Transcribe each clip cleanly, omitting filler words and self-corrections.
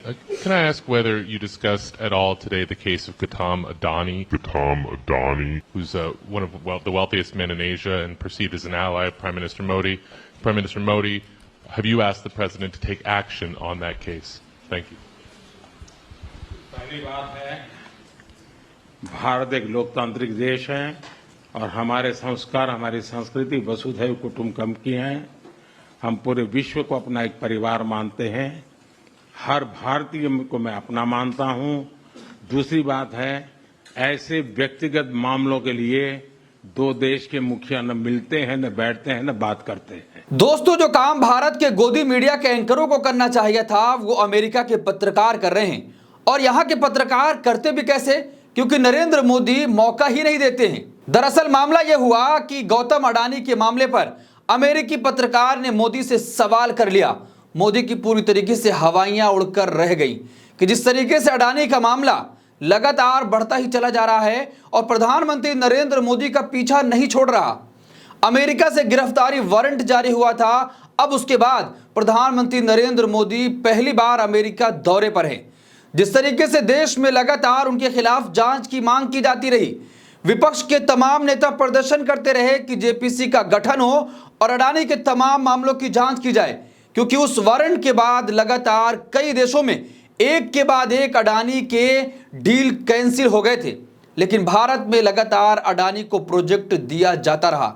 Can I ask whether you discussed at all today the case of Gautam Adani, who's one of the wealthiest men in Asia and perceived as an ally of Prime Minister Modi? Prime Minister Modi, have you asked the President to take action on that case? Thank you. पहली बात है, भारत एक लोकतांत्रिक देश है और हमारे संस्कार, हमारी संस्कृति वसुधैव कुटुंबकम की है। हम पूरे विश्व को अपना एक परिवार मानते हैं। हर भारतीय को मैं अपना मानता हूं। दूसरी बात है, ऐसे व्यक्तिगत मामलों के लिए दो देश के मुखिया न मिलते हैं, न बैठते हैं, न बात करते हैं। दोस्तों, जो काम भारत के गोदी मीडिया के एंकरों को करना चाहिए था, वो अमेरिका के पत्रकार कर रहे हैं। और यहां के पत्रकार करते भी कैसे? क्योंकि नरेंद्र मोदी मौका ही नहीं देते हैं। दरअसल मामला यह हुआ कि गौतम अडानी के मामले पर अमेरिकी पत्रकार ने मोदी से सवाल कर लिया। मोदी की पूरी तरीके से हवाइयां उड़कर रह गई कि जिस तरीके से अडानी का मामला लगातार बढ़ता ही चला जा रहा है और प्रधानमंत्री नरेंद्र मोदी का पीछा नहीं छोड़ रहा। अमेरिका से गिरफ्तारी वारंट जारी हुआ था। अब उसके बाद प्रधानमंत्री नरेंद्र मोदी पहली बार अमेरिका दौरे पर हैं। जिस तरीके से देश में लगातार उनके खिलाफ जांच की मांग की जाती रही, विपक्ष के तमाम नेता प्रदर्शन करते रहे कि जेपीसी का गठन हो और अडानी के तमाम मामलों की जांच की जाए, क्योंकि उस वारंट के बाद लगातार कई देशों में एक के बाद एक अडानी के डील कैंसिल हो गए थे। लेकिन भारत में लगातार अडानी को प्रोजेक्ट दिया जाता रहा,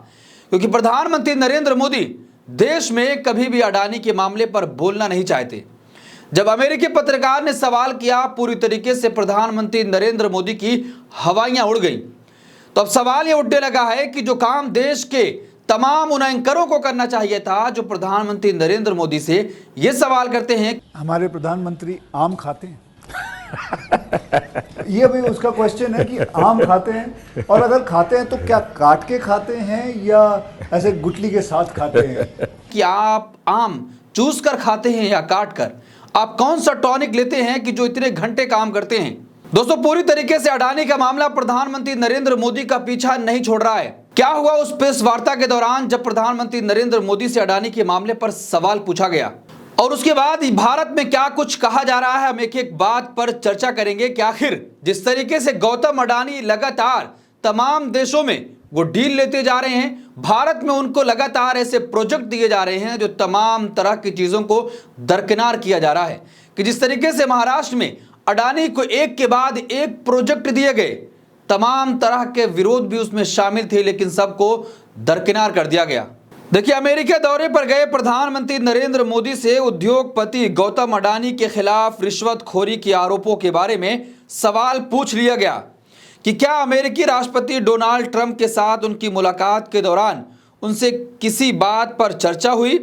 क्योंकि प्रधानमंत्री नरेंद्र मोदी देश में कभी भी अडानी के मामले पर बोलना नहीं चाहते। जब अमेरिकी पत्रकार ने सवाल किया, पूरी तरीके से प्रधानमंत्री नरेंद्र मोदी की हवाइयां उड़ गई। तो अब सवाल यह उठने लगा है कि जो काम देश के तमाम उन एंकरों को करना चाहिए था, जो प्रधानमंत्री नरेंद्र मोदी से ये सवाल करते हैं, हमारे प्रधानमंत्री आम खाते हैं? ये भी उसका क्वेश्चन है कि आम खाते हैं, और अगर खाते हैं तो क्या काट के खाते हैं या ऐसे गुठली के साथ खाते हैं? कि आप आम चूस कर खाते हैं या काट कर? आप कौन सा टॉनिक लेते हैं कि जो इतने घंटे काम करते हैं? दोस्तों, पूरी तरीके से अडानी का मामला प्रधानमंत्री नरेंद्र मोदी का पीछा नहीं छोड़ रहा है। क्या हुआ उस प्रेस वार्ता के दौरान जब प्रधानमंत्री नरेंद्र मोदी से अडानी के मामले पर सवाल पूछा गया, और उसके बाद भारत में क्या कुछ कहा जा रहा है, हम एक एक बात पर चर्चा करेंगे कि आखिर जिस तरीके से गौतम अडानी लगातार तमाम देशों में वो डील लेते जा रहे हैं, भारत में उनको लगातार ऐसे प्रोजेक्ट दिए जा रहे हैं जो तमाम तरह की चीजों को दरकिनार किया जा रहा है। कि जिस तरीके से महाराष्ट्र में अडानी को एक के बाद एक प्रोजेक्ट दिए गए, तमाम तरह के विरोध भी उसमें शामिल थे, लेकिन सबको दरकिनार कर दिया गया। देखिए, अमेरिका दौरे पर गए प्रधानमंत्री नरेंद्र मोदी से उद्योगपति गौतम अडानी के खिलाफ रिश्वतखोरी के आरोपों के बारे में सवाल पूछ लिया गया कि क्या अमेरिकी राष्ट्रपति डोनाल्ड ट्रंप के साथ उनकी मुलाकात के दौरान उनसे किसी बात पर चर्चा हुई।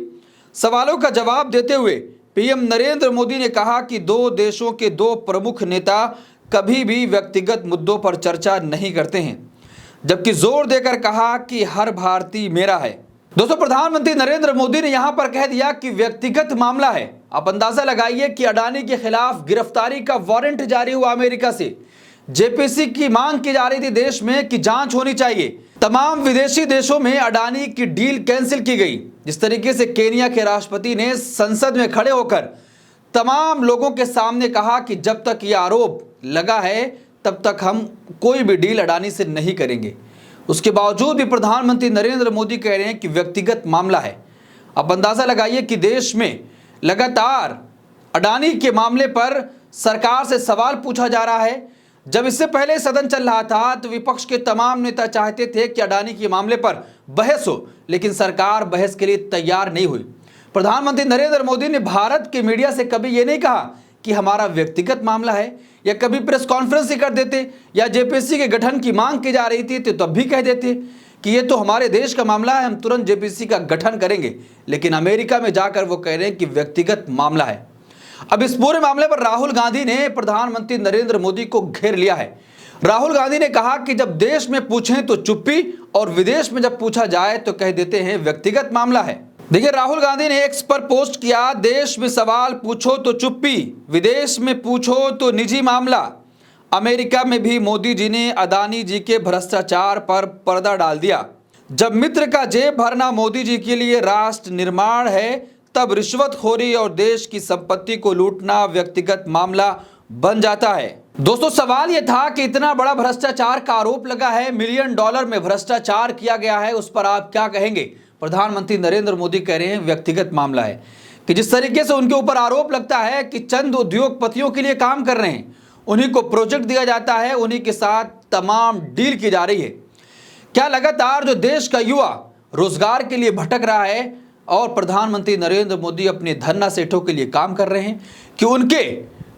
सवालों का जवाब देते हुए पीएम नरेंद्र मोदी ने कहा कि दो देशों के दो प्रमुख नेता कभी भी व्यक्तिगत मुद्दों पर चर्चा नहीं करते हैं, जबकि जोर देकर कहा कि हर भारतीय मेरा है। दोस्तों, प्रधानमंत्री नरेंद्र मोदी ने यहां पर कह दिया कि व्यक्तिगत मामला है। आप अंदाजा लगाइए कि अडानी के खिलाफ गिरफ्तारी का वारंट जारी हुआ अमेरिका से। जेपीसी की मांग की जा रही थी देश में कि जांच होनी चाहिए। तमाम विदेशी देशों में अडानी की डील कैंसिल की गई। जिस तरीके से केन्या के राष्ट्रपति ने संसद में खड़े होकर तमाम लोगों के सामने कहा कि जब तक ये आरोप लगा है तब तक हम कोई भी डील अडानी से नहीं करेंगे। उसके बावजूद भी प्रधानमंत्री नरेंद्र मोदी कह रहे हैं कि व्यक्तिगत मामला है। अब अंदाजा लगाइए कि देश में लगातार अडानी के मामले पर सरकार से सवाल पूछा जा रहा है। जब इससे पहले सदन चल रहा था तो विपक्ष के तमाम नेता चाहते थे कि अडानी के मामले पर बहस हो, लेकिन सरकार बहस के लिए तैयार नहीं हुई। प्रधानमंत्री नरेंद्र मोदी ने भारत के मीडिया से कभी ये नहीं कहा कि हमारा व्यक्तिगत मामला है, या कभी प्रेस कॉन्फ्रेंस ही कर देते, या जेपीसी के गठन की मांग की जा रही थी तो तब भी कह देते कि ये तो हमारे देश का मामला है, हम तुरंत जेपीसी का गठन करेंगे। लेकिन अमेरिका में जाकर वो कह रहे हैं कि व्यक्तिगत मामला है। अब इस पूरे मामले पर राहुल गांधी ने प्रधानमंत्री नरेंद्र मोदी को घेर लिया है। राहुल गांधी ने कहा कि जब देश में पूछें तो चुप्पी, और विदेश में जब पूछा जाए तो कह देते हैं व्यक्तिगत मामला है। देखिए, राहुल गांधी ने एक्स पर पोस्ट किया, देश में सवाल पूछो तो चुप्पी, विदेश में पूछो तो निजी मामला। अमेरिका में भी मोदी जी ने अडानी जी के भ्रष्टाचार पर पर्दा डाल दिया। जब मित्र का जेब भरना मोदी जी के लिए राष्ट्र निर्माण है, तब रिश्वतखोरी और देश की संपत्ति को लूटना व्यक्तिगत मामला बन जाता है। दोस्तों, सवाल यह था कि इतना बड़ा भ्रष्टाचार का आरोप लगा है, $1 मिलियन में भ्रष्टाचार किया गया है, उस पर आप क्या कहेंगे? प्रधानमंत्री नरेंद्र मोदी कह रहे हैं व्यक्तिगत मामला है, कि जिस तरीके से उनके ऊपर आरोप लगता है कि चंद उद्योगपतियों के लिए काम कर रहे हैं, उन्हीं को प्रोजेक्ट दिया जाता है, उन्हीं के साथ तमाम डील की जा रही है। क्या लगातार जो देश का युवा रोजगार के लिए भटक रहा है और प्रधानमंत्री नरेंद्र मोदी अपने धन्ना सेठों के लिए काम कर रहे हैं कि उनके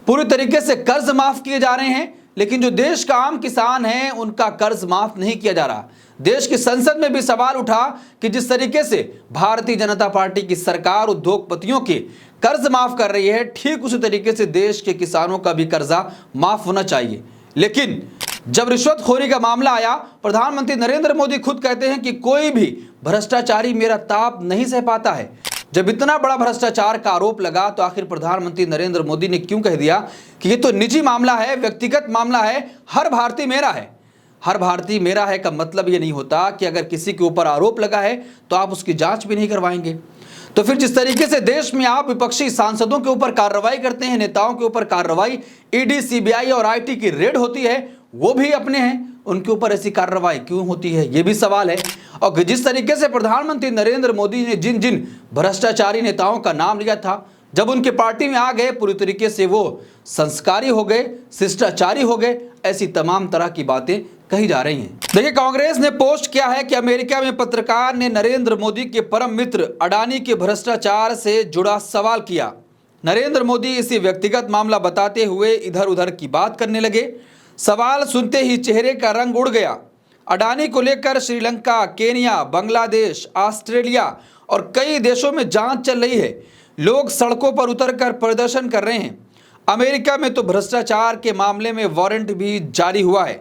पूरी तरीके से कर्ज माफ किए जा रहे हैं, लेकिन जो देश का आम किसान है उनका कर्ज माफ नहीं किया जा रहा। देश की संसद में भी सवाल उठा कि जिस तरीके से भारतीय जनता पार्टी की सरकार उद्योगपतियों के कर्ज माफ कर रही है, ठीक उसी तरीके से देश के किसानों का भी कर्जा माफ होना चाहिए। लेकिन जब रिश्वतखोरी का मामला आया, प्रधानमंत्री नरेंद्र मोदी खुद कहते हैं कि कोई भी भ्रष्टाचारी मेरा ताप नहीं सह पाता है। जब इतना बड़ा भ्रष्टाचार का आरोप लगा तो आखिर प्रधानमंत्री नरेंद्र मोदी ने क्यों कह दिया कि ये तो निजी मामला है, व्यक्तिगत मामला है, हर भारतीय मेरा है। हर भारतीय मेरा है का मतलब ये नहीं होता कि अगर किसी के ऊपर आरोप लगा है तो आप उसकी जांच भी नहीं करवाएंगे। तो फिर जिस तरीके से देश में आप विपक्षी सांसदों के ऊपर कार्रवाई करते हैं, नेताओं के ऊपर कार्रवाई, ईडी, सीबीआई और आईटी की रेड होती है, वो भी अपने हैं, उनके ऊपर ऐसी कार्रवाई क्यों होती है, ये भी सवाल है। और जिस तरीके से प्रधानमंत्री नरेंद्र मोदी ने जिन जिन भ्रष्टाचारी नेताओं का नाम लिया था, जब उनके पार्टी में आ गए पूरी तरीके से वो संस्कारी हो गए, शिष्टाचारी हो गए, ऐसी तमाम तरह की बातें कही जा रही हैं। देखिए, कांग्रेस ने पोस्ट किया है कि अमेरिका में पत्रकार ने नरेंद्र मोदी के परम मित्र अडानी के भ्रष्टाचार से जुड़ा सवाल किया। नरेंद्र मोदी इसे व्यक्तिगत मामला बताते हुए इधर उधर की बात करने लगे। सवाल सुनते ही चेहरे का रंग उड़ गया। अडानी को लेकर श्रीलंका, केन्या, बांग्लादेश, ऑस्ट्रेलिया और कई देशों में जांच चल रही है। लोग सड़कों पर उतरकर प्रदर्शन कर रहे हैं। अमेरिका में तो भ्रष्टाचार के मामले में वारंट भी जारी हुआ है।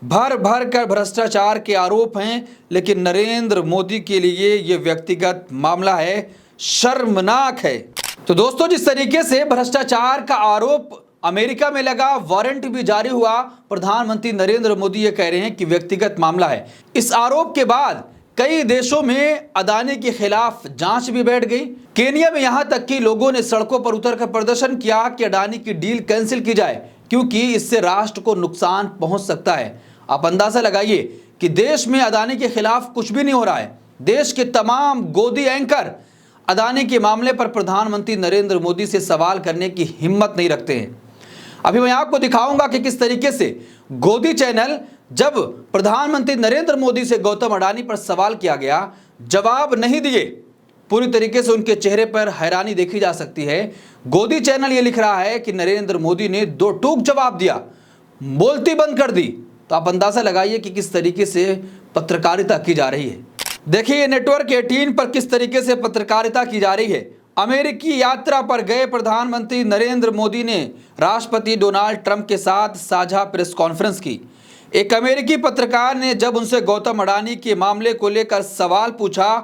भर भर कर भ्रष्टाचार के आरोप हैं, लेकिन नरेंद्र मोदी के लिए यह व्यक्तिगत मामला है, शर्मनाक है। तो दोस्तों, जिस तरीके से भ्रष्टाचार का आरोप अमेरिका में लगा, वारंट भी जारी हुआ, प्रधानमंत्री नरेंद्र मोदी ये कह रहे हैं कि व्यक्तिगत मामला है। इस आरोप के बाद कई देशों में अडानी के खिलाफ जांच भी बैठ गई। केन्या में यहां तक कि लोगों ने सड़कों पर उतरकर प्रदर्शन किया कि अडानी की डील कैंसिल की जाए, क्योंकि इससे राष्ट्र को नुकसान पहुंच सकता है। आप अंदाजा लगाइए कि देश में अडानी के खिलाफ कुछ भी नहीं हो रहा है। देश के तमाम गोदी एंकर अडानी के मामले पर प्रधानमंत्री नरेंद्र मोदी से सवाल करने की हिम्मत नहीं रखते हैं। अभी मैं आपको दिखाऊंगा कि किस तरीके से गोदी चैनल, जब प्रधानमंत्री नरेंद्र मोदी से गौतम अडानी पर सवाल किया गया, जवाब नहीं दिए। पूरी तरीके से उनके चेहरे पर हैरानी देखी जा सकती है। गोदी चैनल ये लिख रहा है कि नरेंद्र मोदी ने दो टूक जवाब दिया, बोलती बंद कर दी। तो आप अंदाजा लगाइए कि किस तरीके से पत्रकारिता की जा रही है। देखिए, नेटवर्क 18 पर किस तरीके से पत्रकारिता की जा रही है। अमेरिकी यात्रा पर गए प्रधानमंत्री नरेंद्र मोदी ने राष्ट्रपति डोनाल्ड ट्रंप के साथ साझा प्रेस कॉन्फ्रेंस की। एक अमेरिकी पत्रकार ने जब उनसे गौतम अडानी के मामले को लेकर सवाल पूछा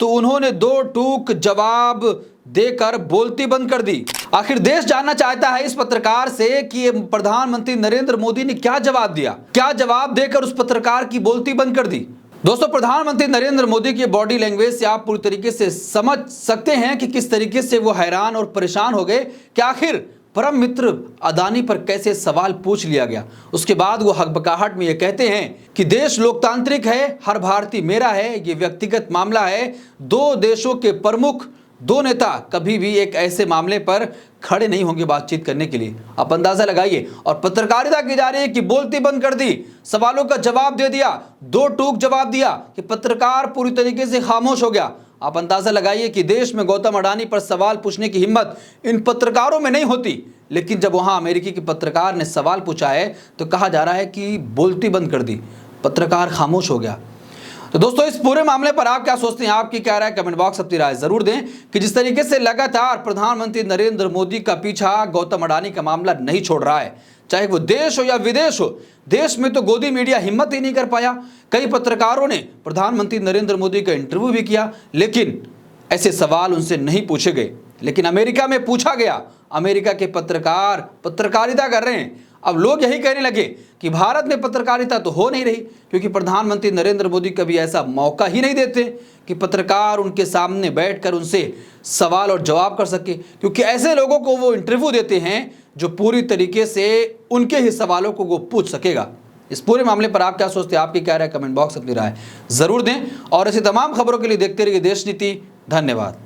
तो उन्होंने दो टूक जवाब देकर बोलती बंद कर दी। आखिर देश जानना चाहता है इस पत्रकार से कि प्रधानमंत्री नरेंद्र मोदी ने क्या जवाब दिया, क्या जवाब देकर उस पत्रकार की बोलती बंद कर दी। दोस्तों, प्रधानमंत्री नरेंद्र मोदी की बॉडी लैंग्वेज से आप पूरी तरीके से समझ सकते हैं कि किस तरीके से वो हैरान और परेशान हो गए कि आखिर परम मित्र अडानी पर कैसे सवाल पूछ लिया गया। उसके बाद वो हकबकाहट में ये कहते हैं कि देश लोकतांत्रिक है, हर भारतीय मेरा है, ये व्यक्तिगत मामला है। दो देशों के प्रमुख, दो नेता कभी भी एक ऐसे मामले पर खड़े नहीं होंगे बातचीत करने के लिए। आप अंदाजा लगाइए। और पत्रकारिता की जा रही है कि बोलती बंद कर दी, सवालों का जवाब दे दिया, दो टूक जवाब दिया कि पत्रकार पूरी तरीके से खामोश हो गया। आप अंदाजा लगाइए कि देश में गौतम अडानी पर सवाल पूछने की हिम्मत इन पत्रकारों में नहीं होती, लेकिन जब वहां अमेरिकी के पत्रकार ने सवाल पूछा है तो कहा जा रहा है कि बोलती बंद कर दी, पत्रकार खामोश हो गया। तो दोस्तों, इस पूरे मामले पर आप क्या सोचते हैं, आपकी क्या राय, कमेंट बॉक्स अपनी राय जरूर दें कि जिस तरीके से लगातार प्रधानमंत्री नरेंद्र मोदी का पीछा गौतम अडानी का मामला नहीं छोड़ रहा है, चाहे वो देश हो या विदेश हो। देश में तो गोदी मीडिया हिम्मत ही नहीं कर पाया। कई पत्रकारों ने प्रधानमंत्री नरेंद्र मोदी का इंटरव्यू भी किया, लेकिन ऐसे सवाल उनसे नहीं पूछे गए। लेकिन अमेरिका में पूछा गया, अमेरिका के पत्रकार पत्रकारिता कर रहे हैं। अब लोग यही कहने लगे कि भारत में पत्रकारिता तो हो नहीं रही, क्योंकि प्रधानमंत्री नरेंद्र मोदी कभी ऐसा मौका ही नहीं देते कि पत्रकार उनके सामने बैठकर उनसे सवाल और जवाब कर सके, क्योंकि ऐसे लोगों को वो इंटरव्यू देते हैं जो पूरी तरीके से उनके ही सवालों को वो पूछ सकेगा। इस पूरे मामले पर आप क्या सोचते हैं? आपकी क्या राय? कमेंट बॉक्स अपनी राय जरूर दें और ऐसी तमाम खबरों के लिए देखते रहिए देश नीति। धन्यवाद।